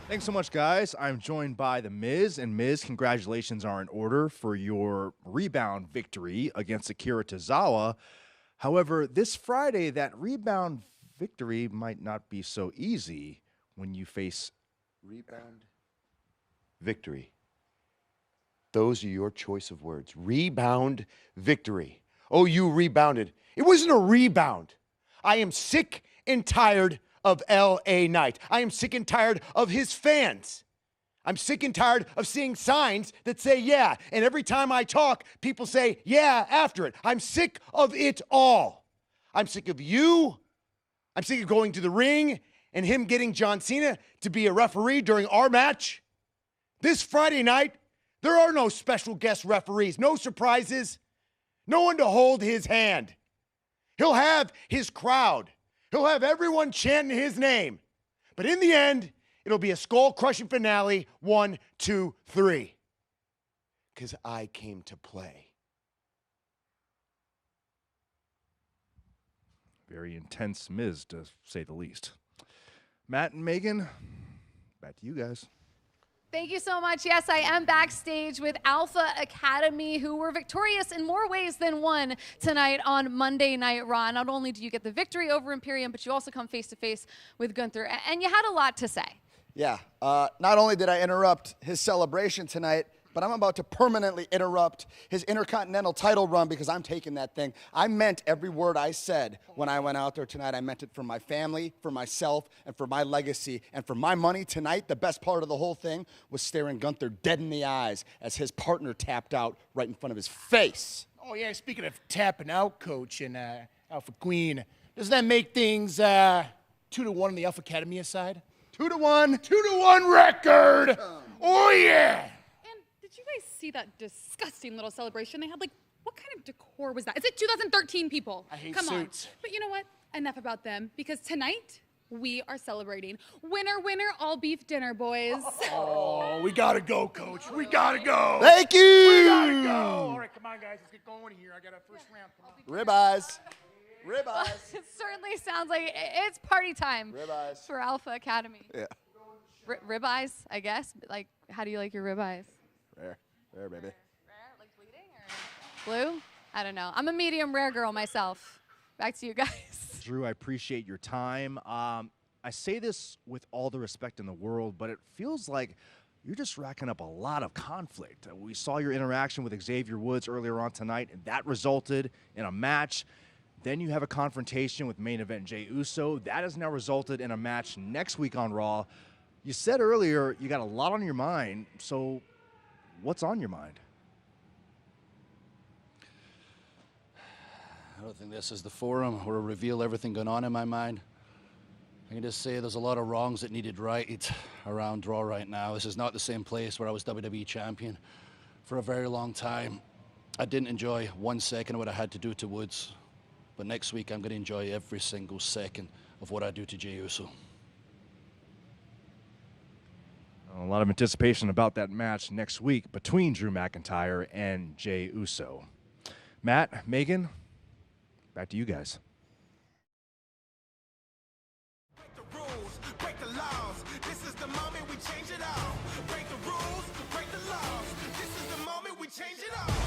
Thanks so much, guys. I'm joined by The Miz. And Miz, congratulations are in order for your rebound victory against Akira Tozawa. However, this Friday, that rebound victory might not be so easy when you face Rebound victory. Those are your choice of words. Rebound victory. Oh, you rebounded. It wasn't a rebound. I am sick and tired of LA Knight. I am sick and tired of his fans. I'm sick and tired of seeing signs that say yeah. And every time I talk, people say yeah after it. I'm sick of it all. I'm sick of you. I'm sick of going to the ring and him getting John Cena to be a referee during our match. This Friday night, there are no special guest referees, no surprises, no one to hold his hand. He'll have his crowd. He'll have everyone chanting his name. But in the end, it'll be a skull-crushing finale, 1, 2, 3. Because I came to play. very intense Miz, to say the least. Matt and Megan, back to you guys. Thank you so much. Yes, I am backstage with Alpha Academy, who were victorious in more ways than one tonight on Monday Night Raw. Not only do you get the victory over Imperium, but you also come face-to-face with Gunther, and you had a lot to say. Yeah, not only did I interrupt his celebration tonight, but I'm about to permanently interrupt his Intercontinental title run because I'm taking that thing. I meant every word I said when I went out there tonight. I meant it for my family, for myself, and for my legacy. And for my money tonight, the best part of the whole thing was staring Gunther dead in the eyes as his partner tapped out right in front of his face. Oh, yeah, speaking of tapping out, Coach, and Alpha Queen, doesn't that make things 2-1 on the Alpha Academy side? 2-1. 2-1 record! Oh, yeah! Did you guys see that disgusting little celebration they had? Like, what kind of decor was that? Is it 2013, people? I hate Come suits. on. But you know what? Enough about them, because tonight we are celebrating. Winner, winner, all beef dinner, boys. Oh, we gotta go, Coach. We gotta go. Thank you. We gotta go. All right, come on, guys. Let's get going here. I got a first round. Come on. Ribeyes. Ribeyes. It certainly sounds like it's party time Ribeyes. for Alpha Academy. Yeah. Ribeyes, I guess. Like, how do you like your ribeyes? Rare. Rare, baby. Rare, like bleeding or blue? I don't know. I'm a medium rare girl myself. Back to you guys. Drew, I appreciate your time. I say this with all the respect in the world, but it feels like you're just racking up a lot of conflict. We saw your interaction with Xavier Woods earlier on tonight, and that resulted in a match. Then you have a confrontation with main event Jey Uso. That has now resulted in a match next week on Raw. You said earlier you got a lot on your mind, so what's on your mind? I don't think this is the forum where I reveal everything going on in my mind. I can just say there's a lot of wrongs that needed right around Raw right now. This is not the same place where I was WWE champion for a very long time. I didn't enjoy 1 second of what I had to do to Woods, but next week I'm going to enjoy every single second of what I do to Jey Uso. A lot of anticipation about that match next week between Drew McIntyre and Jey Uso. Matt, Megan, back to you guys. Break the rules, break the laws. This is the moment we change it all. Break the rules, break the laws. This is the moment we change it all.